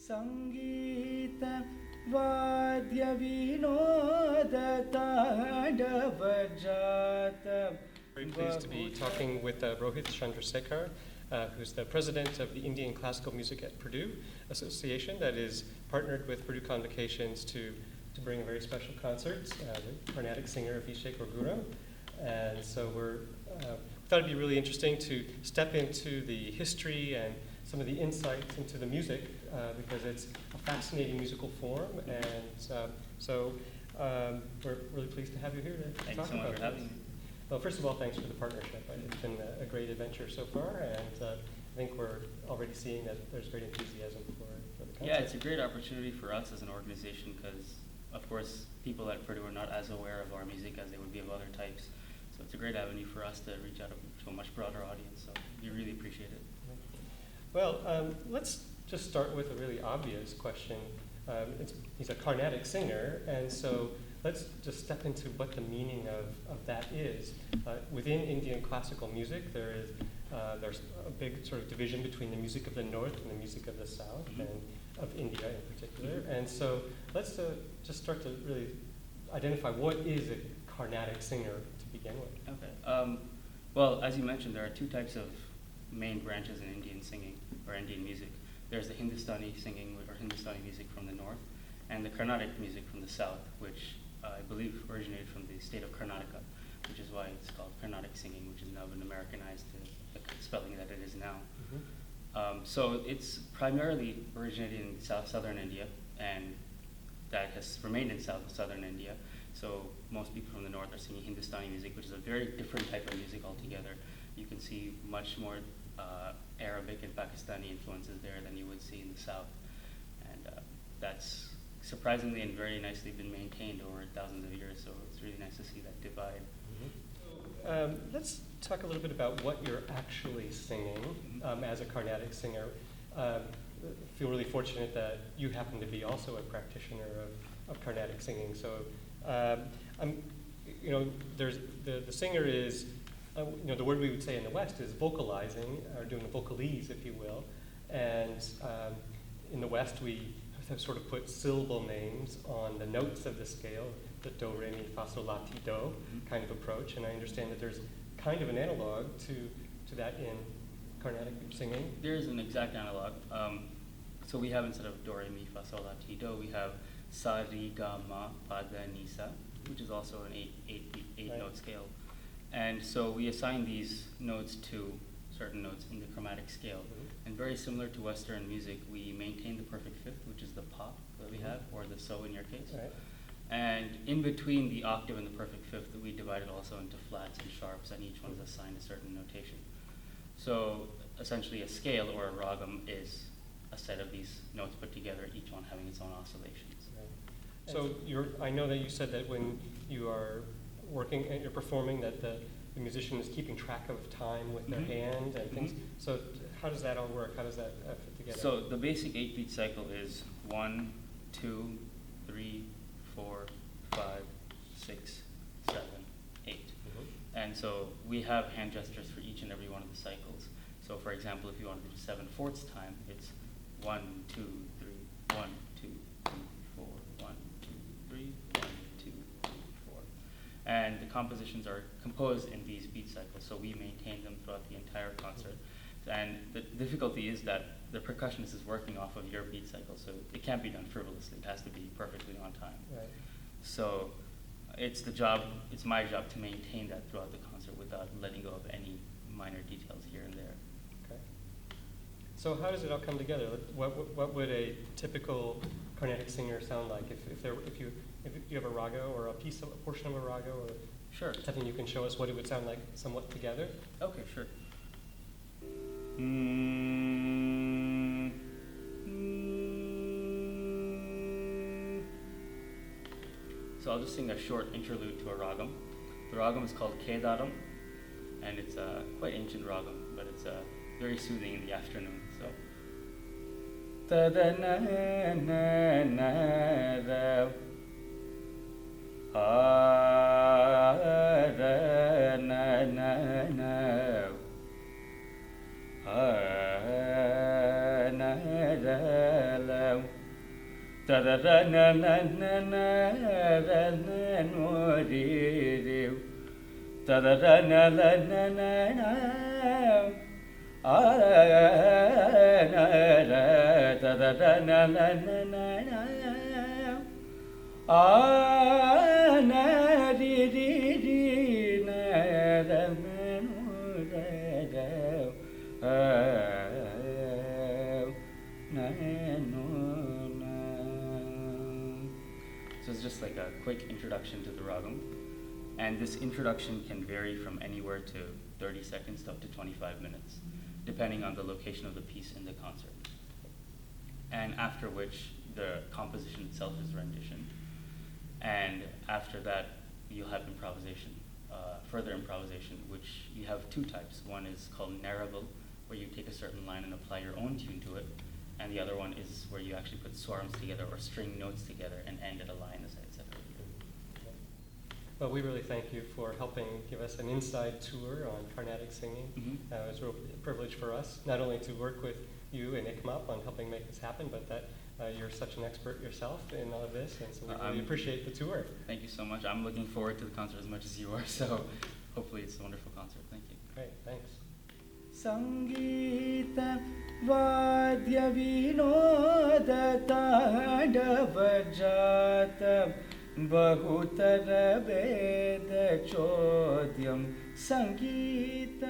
ಸಂಗೀತ ವಾದ್ಯ ವಿನೋದ ತಾಂಡವ ಜಾತ. Very pleased to be talking with Rohit Chandrasekhar, who's the president of the Indian Classical Music at Purdue Association that is partnered with Purdue Convocations to bring a very special concert, the carnatic singer Abhishek. And so we thought it'd be really interesting to step into the history and some of the insights into the music because it's a fascinating musical form. And we're really pleased to have you here to Thank talk you so much about for having me. Well, first of all, thanks for the partnership. It's been a great adventure so far, and I think we're already seeing that there's great enthusiasm for the concert. Yeah, it's a great opportunity for us as an organization because, of course, people at Purdue are not as aware of our music as they would be of other types. So it's a great avenue for us to reach out to a much broader audience. So we really appreciate it. Well, let's just start with a really obvious question. He's a carnatic singer, and so let's just step into what the meaning of that is. Within Indian classical music, there's a big sort of division between the music of the north and the music of the south, and of India in particular. And so let's just start to really identify what is a carnatic singer to begin with. Okay. Well, as you mentioned, there are two types of main branches in Indian singing or Indian music. There's the Hindustani singing or Hindustani music from the north, and the Carnatic music from the south, which I believe originated from the state of Karnataka, which is why it's called Carnatic singing, which has now been Americanized to the spelling that it is now. So it's primarily originated in southern India, and that has remained in southern India. So most people from the north are singing Hindustani music, which is a very different type of music altogether. You can see much more Arabic and Pakistani influences there than you would see in the south. And that's surprisingly and very nicely been maintained over thousands of years, so it's really nice to see that divide. Let's talk a little bit about what you're actually singing as a carnatic singer. I feel really fortunate that you happen to be also a practitioner of carnatic singing. So, there's the singer is, the word we would say in the West is vocalizing, or doing the vocalese, if you will. And in the West, we have sort of put syllable names on the notes of the scale, the do, re, mi, fa, sol, la, ti, do kind of approach. And I understand that there's kind of an analog to that in carnatic singing. There is an exact analog. So we have, instead of do, re, mi, fa, sol, la, ti, do, we have sa, ri, ga, ma, pa, da, ni, sa, which is also an eight note scale. And so we assign these notes to certain notes in the chromatic scale. And very similar to Western music, we maintain the perfect fifth, which is the pa that we have, or the so in your case. Right. And in between the octave and the perfect fifth, we divide it also into flats and sharps, and each one is assigned a certain notation. So essentially a scale or a ragam is a set of these notes put together, each one having its own oscillations. Right. So I know that you said that when you are working and you're performing that the musician is keeping track of time with their hand and things. So how does that all work? How does that fit together? So the basic 8-beat cycle is 1, 2, 3, 4, 5, 6, 7, 8. And so we have hand gestures for each and every one of the cycles. So for example, if you want to do 7/4 time, it's 1, 2, 3, 1, 2, 3, 4, 1, 2, 3, 1, 2, 3, 4. And the compositions are composed in these beat cycles, so we maintain them throughout the entire concert. And the difficulty is that the percussionist is working off of your beat cycle, so it can't be done frivolously. It has to be perfectly on time. Right. So it's my job to maintain that throughout the concert without letting go of any minor details here and there. Okay. So how does it all come together? What would a typical carnatic singer sound like if you have a raga or a portion of a raga or Sure. something you can show us what it would sound like somewhat together? Okay, sure. So I'll just sing a short interlude to a ragam. The ragam is called Kedaram, and it's a quite ancient ragam, but it's very soothing in the afternoon. So. tadara na na na na ra na no re re tadara na na na na na a na ra tadara na na na na na a na re re re na ra na no ra ra na no na. So it's just like a quick introduction to the ragam, and this introduction can vary from anywhere to 30 seconds to up to 25 minutes, depending on the location of the piece in the concert. And after which the composition itself is rendition, and after that you'll have improvisation, further improvisation, which you have two types. One is called narrable, where you take a certain line and apply your own tune to it, and the other one is where you actually put swarms together or string notes together and end at a line, as I said earlier. Well, we really thank you for helping give us an inside tour on Carnatic singing. Mm-hmm. It was a real privilege for us, not only to work with you and ICMAP on helping make this happen, but that you're such an expert yourself in all of this, and so we really appreciate the tour. Thank you so much. I'm looking forward to the concert as much as you are, so hopefully it's a wonderful concert. Thank you. Great, thanks. ಸಂಗೀತ ವಾದ್ಯ ವಿನೋದ ತಾಂಡವ ಜಾತ ಬಹುತರ ವೇದ ಚೋದ್ಯಂ ಸಂಗೀತ